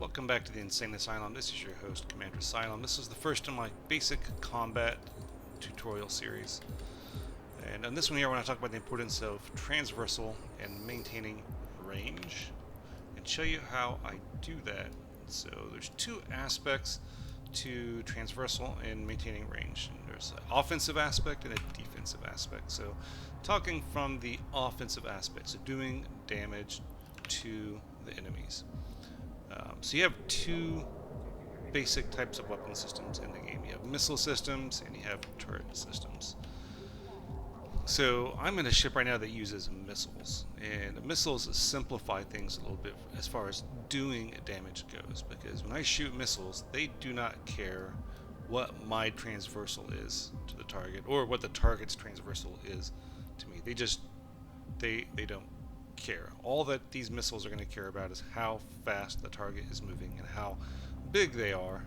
Welcome back to the Insane Asylum. This is your host, Commander Asylum. This is the first in my basic combat tutorial series. And on this one here, I want to talk about the importance of transversal and maintaining range, and show you how I do that. So there's two aspects to transversal and maintaining range. And there's an offensive aspect and a defensive aspect. So talking from the offensive aspect, so doing damage to the enemies. So you have two basic types of weapon systems in the game. You have missile systems and you have turret systems. So I'm in a ship right now that uses missiles, and missiles simplify things a little bit as far as doing damage goes, because when I shoot missiles, they do not care what my transversal is to the target or what the target's transversal is to me. They don't care. All that these missiles are going to care about is how fast the target is moving and how big they are.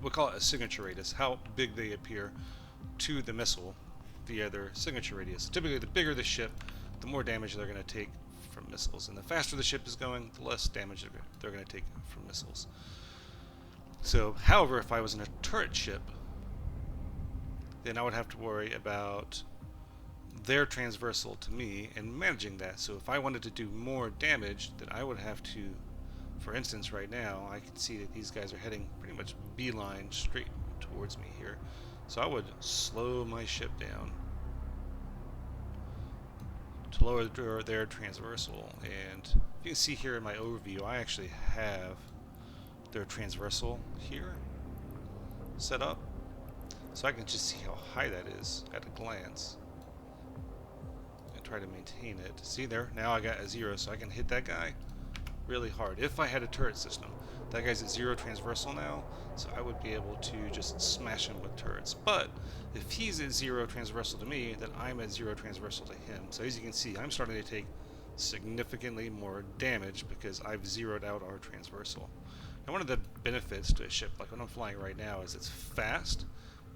We'll call it a signature radius, how big they appear to the missile via their signature radius. Typically, the bigger the ship, the more damage they're going to take from missiles, and the faster the ship is going, the less damage they're going to take from missiles. So, however, if I was in a turret ship, then I would have to worry about their transversal to me and managing that. So if I wanted to do more damage, then I would have to, for instance, right now, I can see that these guys are heading pretty much beeline straight towards me here. So I would slow my ship down to lower their transversal. And you can see here in my overview, I actually have their transversal here set up. So I can just see how high that is at a glance. Try to maintain it. See there? Now I got a 0, so I can hit that guy really hard. If I had a turret system, that guy's at 0 transversal now, so I would be able to just smash him with turrets. But if he's at 0 transversal to me, then I'm at 0 transversal to him. So as you can see, I'm starting to take significantly more damage because I've zeroed out our transversal. And one of the benefits to a ship like what I'm flying right now is it's fast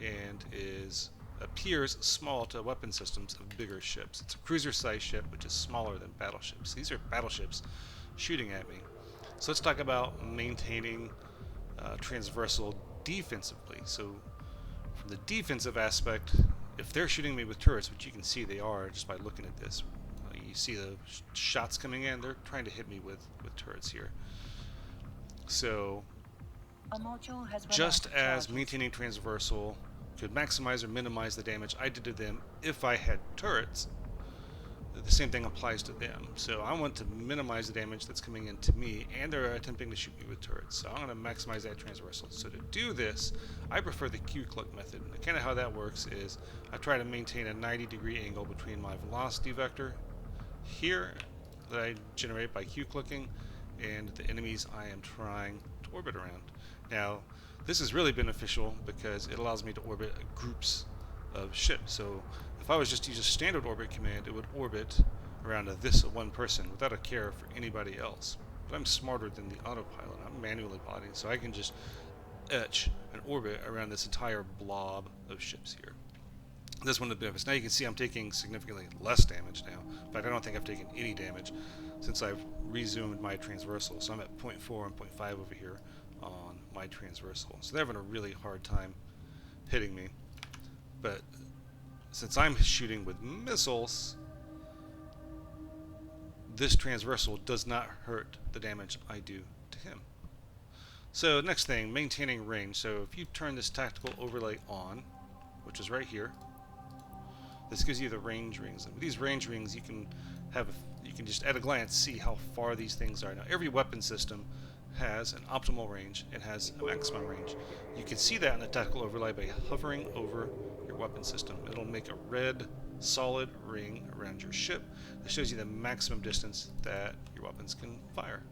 and appears small to weapon systems of bigger ships. It's a cruiser-sized ship, which is smaller than battleships. These are battleships shooting at me. So let's talk about maintaining transversal defensively. So from the defensive aspect, if they're shooting me with turrets, which you can see they are just by looking at this, you see the shots coming in, they're trying to hit me with turrets here. So just as maintaining transversal could maximize or minimize the damage I did to them if I had turrets, the same thing applies to them. So I want to minimize the damage that's coming into me, and they're attempting to shoot me with turrets. So I'm going to maximize that transversal. So to do this, I prefer the Q-click method. And kind of how that works is I try to maintain a 90-degree angle between my velocity vector here that I generate by Q-clicking and the enemies I am trying to orbit around. Now, this is really beneficial because it allows me to orbit groups of ships. So if I was just to use a standard orbit command, it would orbit around this one person without a care for anybody else. But I'm smarter than the autopilot. I'm manually piloting, so I can just etch an orbit around this entire blob of ships here. That's one of the benefits. Now you can see I'm taking significantly less damage now. In fact, I don't think I've taken any damage since I've resumed my transversal. So I'm at 0.4 and 0.5 over here on my transversal. So they're having a really hard time hitting me. But since I'm shooting with missiles, this transversal does not hurt the damage I do to him. So next thing, maintaining range. So if you turn this tactical overlay on, which is right here, this gives you the range rings. And with these range rings, you can just at a glance see how far these things are. Now every weapon system has an optimal range and has a maximum range. You can see that in the tactical overlay by hovering over your weapon system. It'll make a red solid ring around your ship that shows you the maximum distance that your weapons can fire.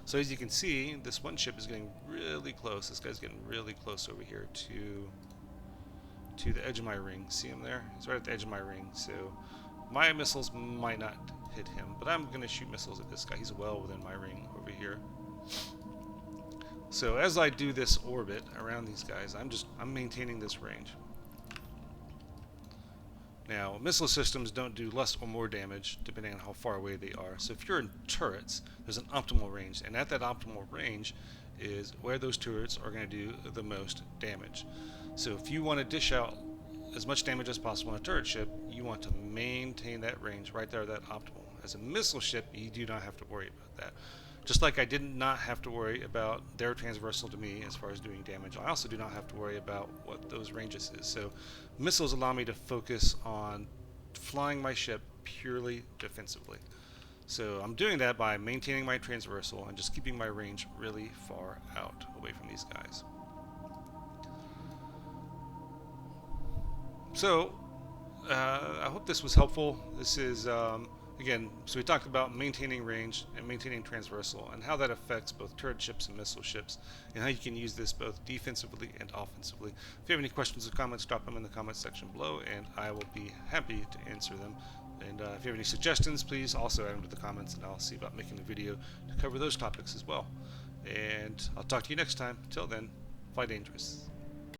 So as you can see, this one ship is getting really close. This guy's getting really close over here to the edge of my ring. See him there? He's right at the edge of my ring. So my missiles might not hit him, but I'm going to shoot missiles at this guy. He's well within my ring over here. So as I do this orbit around these guys, I'm maintaining this range. Now, missile systems don't do less or more damage depending on how far away they are. So if you're in turrets, there's an optimal range, and at that optimal range is where those turrets are going to do the most damage. So if you want to dish out as much damage as possible on a turret ship, you want to maintain that range right there, that optimal. As a missile ship, you do not have to worry about that. Just like I did not have to worry about their transversal to me as far as doing damage, I also do not have to worry about what those ranges is. So missiles allow me to focus on flying my ship purely defensively. So I'm doing that by maintaining my transversal and just keeping my range really far out away from these guys. So I hope this was helpful. This is again, so we talked about maintaining range and maintaining transversal and how that affects both turret ships and missile ships, and how you can use this both defensively and offensively. If you have any questions or comments, drop them in the comments section below, and I will be happy to answer them. And if you have any suggestions, please also add them to the comments, and I'll see about making a video to cover those topics as well. And I'll talk to you next time. Till then, fly dangerous.